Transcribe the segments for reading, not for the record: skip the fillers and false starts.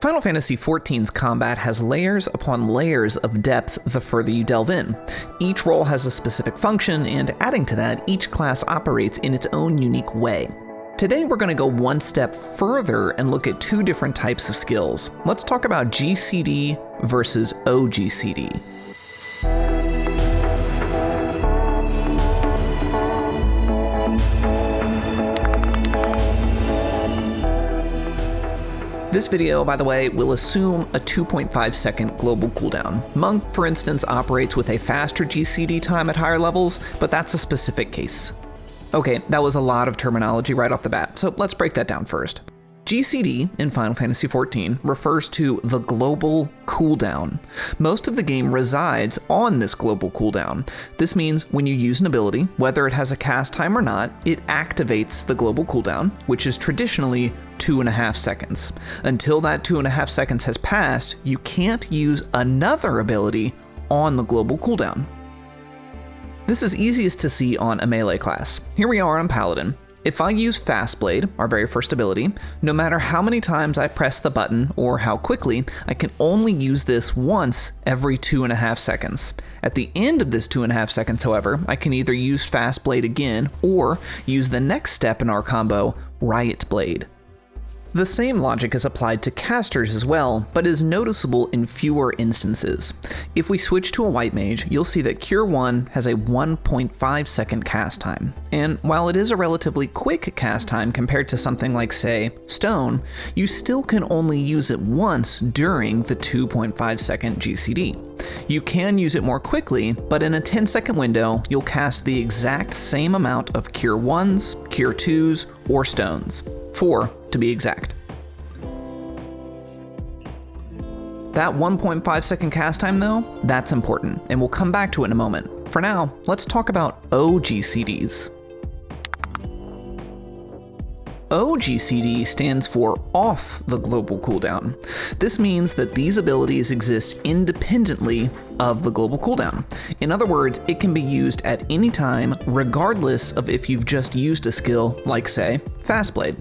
Final Fantasy XIV's combat has layers upon layers of depth the further you delve in. Each role has a specific function, and adding to that, each class operates in its own unique way. Today we're going to go one step further and look at two different types of skills. Let's talk about GCD versus oGCD. This video, by the way, will assume a 2.5 second global cooldown. Monk, for instance, operates with a faster GCD time at higher levels, but that's a specific case. Okay, that was a lot of terminology right off the bat, so let's break that down first. GCD in Final Fantasy XIV refers to the global cooldown. Most of the game resides on this global cooldown. This means when you use an ability, whether it has a cast time or not, it activates the global cooldown, which is traditionally 2.5 seconds. Until that 2.5 seconds has passed, you can't use another ability on the global cooldown. This is easiest to see on a melee class. Here we are on Paladin. If I use Fast Blade, our very first ability, no matter how many times I press the button or how quickly, I can only use this once every 2.5 seconds. At the end of this 2.5 seconds, however, I can either use Fast Blade again or use the next step in our combo, Riot Blade. The same logic is applied to casters as well, but is noticeable in fewer instances. If we switch to a white mage, you'll see that Cure 1 has a 1.5 second cast time. And while it is a relatively quick cast time compared to something like, say, Stone, you still can only use it once during the 2.5 second GCD. You can use it more quickly, but in a 10-second window, you'll cast the exact same amount of Cure 1s, Cure 2s, or Stones. 4 to be exact. That 1.5 second cast time though, that's important, and we'll come back to it in a moment. For now, let's talk about oGCDs. oGCD stands for off the global cooldown. This means that these abilities exist independently of the global cooldown. In other words, it can be used at any time, regardless of if you've just used a skill like, say, Fast Blade.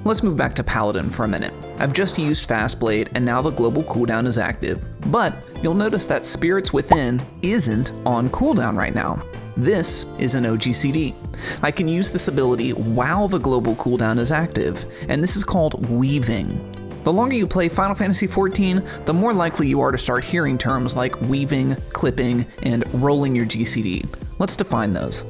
Let's move back to Paladin for a minute. I've just used Fast Blade and now the global cooldown is active, but you'll notice that Spirits Within isn't on cooldown right now. This is an oGCD. I can use this ability while the global cooldown is active, and this is called weaving. The longer you play Final Fantasy XIV, the more likely you are to start hearing terms like weaving, clipping, and rolling your GCD. Let's define those.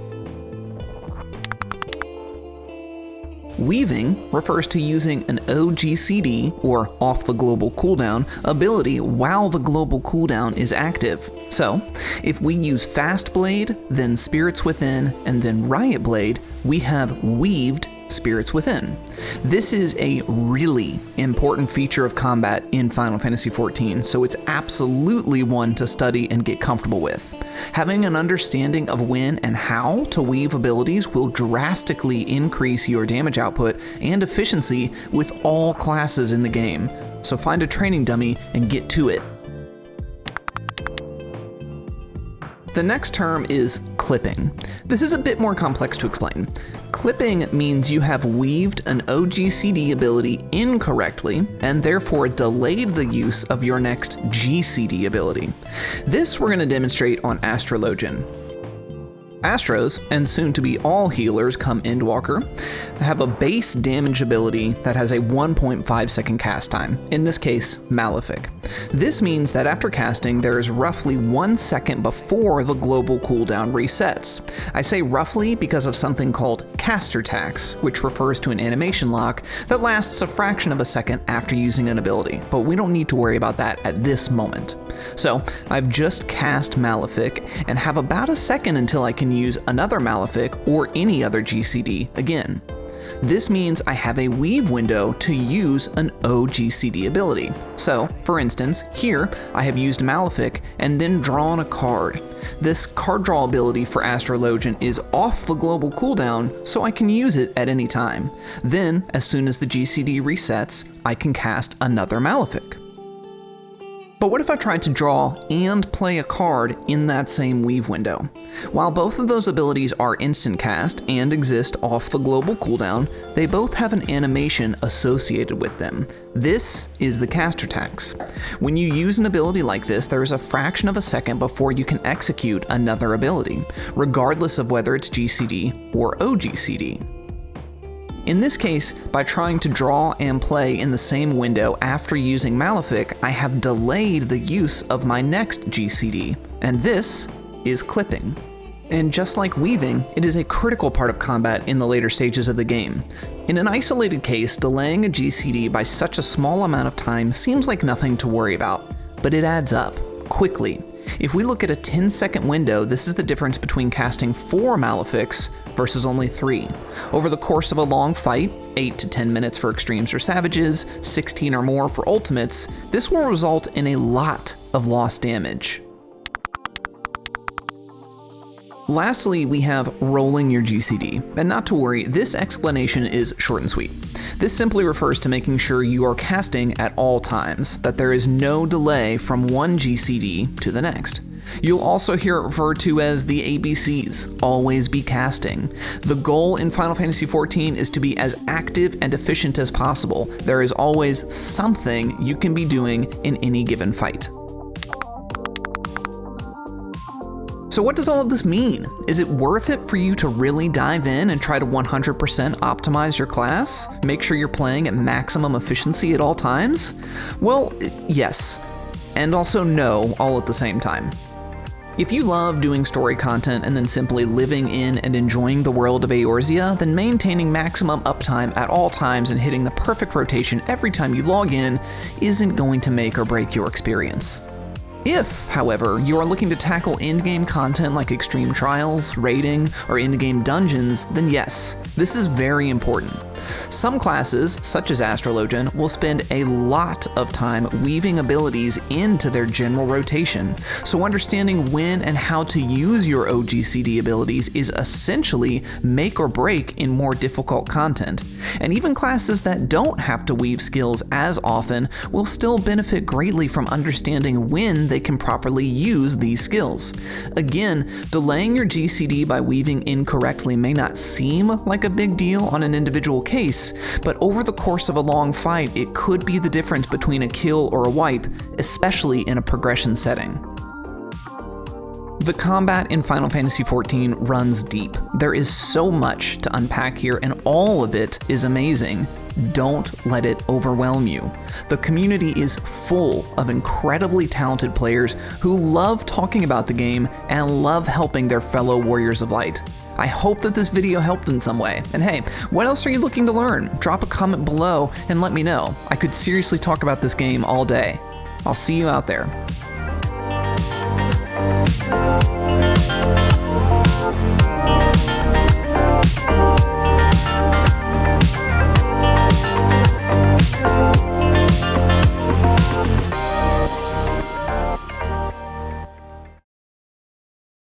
Weaving refers to using an oGCD, or off the global cooldown, ability while the global cooldown is active. So, if we use Fast Blade, then Spirits Within, and then Riot Blade, we have weaved Spirits Within. This is a really important feature of combat in Final Fantasy XIV, so it's absolutely one to study and get comfortable with. Having an understanding of when and how to weave abilities will drastically increase your damage output and efficiency with all classes in the game. So find a training dummy and get to it. The next term is clipping. This is a bit more complex to explain. Clipping means you have weaved an oGCD ability incorrectly and therefore delayed the use of your next GCD ability. This we're going to demonstrate on Astrologian. Astros, and soon to be all healers come Endwalker, have a base damage ability that has a 1.5 second cast time, in this case, Malefic. This means that after casting, there is roughly 1 second before the global cooldown resets. I say roughly because of something called caster tax, which refers to an animation lock that lasts a fraction of a second after using an ability, but we don't need to worry about that at this moment. So I've just cast Malefic and have about a second until I can use another Malefic or any other GCD again. This means I have a weave window to use an oGCD ability. So, for instance, here I have used Malefic and then drawn a card. This card draw ability for Astrologian is off the global cooldown, so I can use it at any time. Then, as soon as the GCD resets, I can cast another Malefic. But what if I tried to draw and play a card in that same weave window? While both of those abilities are instant cast and exist off the global cooldown, they both have an animation associated with them. This is the caster tax. When you use an ability like this, there is a fraction of a second before you can execute another ability, regardless of whether it's GCD or oGCD. In this case, by trying to draw and play in the same window after using Malefic, I have delayed the use of my next GCD, and this is clipping. And just like weaving, it is a critical part of combat in the later stages of the game. In an isolated case, delaying a GCD by such a small amount of time seems like nothing to worry about, but it adds up, quickly. If we look at a 10-second window, this is the difference between casting 4 Malefics versus only 3. Over the course of a long fight, 8 to 10 minutes for extremes or savages, 16 or more for ultimates, this will result in a lot of lost damage. Lastly, we have rolling your GCD, and not to worry, this explanation is short and sweet. This simply refers to making sure you are casting at all times, that there is no delay from one GCD to the next. You'll also hear it referred to as the ABCs, always be casting. The goal in Final Fantasy XIV is to be as active and efficient as possible. There is always something you can be doing in any given fight. So what does all of this mean? Is it worth it for you to really dive in and try to 100% optimize your class? Make sure you're playing at maximum efficiency at all times? Well, yes. And also no, all at the same time. If you love doing story content and then simply living in and enjoying the world of Eorzea, then maintaining maximum uptime at all times and hitting the perfect rotation every time you log in isn't going to make or break your experience. If, however, you are looking to tackle in-game content like extreme trials, raiding, or in-game dungeons, then yes, this is very important. Some classes, such as Astrologian, will spend a lot of time weaving abilities into their general rotation, so understanding when and how to use your oGCD abilities is essentially make or break in more difficult content. And even classes that don't have to weave skills as often will still benefit greatly from understanding when they can properly use these skills. Again, delaying your GCD by weaving incorrectly may not seem like a big deal on an individual case, but over the course of a long fight, it could be the difference between a kill or a wipe, especially in a progression setting. The combat in Final Fantasy XIV runs deep. There is so much to unpack here, and all of it is amazing. Don't let it overwhelm you. The community is full of incredibly talented players who love talking about the game and love helping their fellow Warriors of Light. I hope that this video helped in some way. And hey, what else are you looking to learn? Drop a comment below and let me know. I could seriously talk about this game all day. I'll see you out there.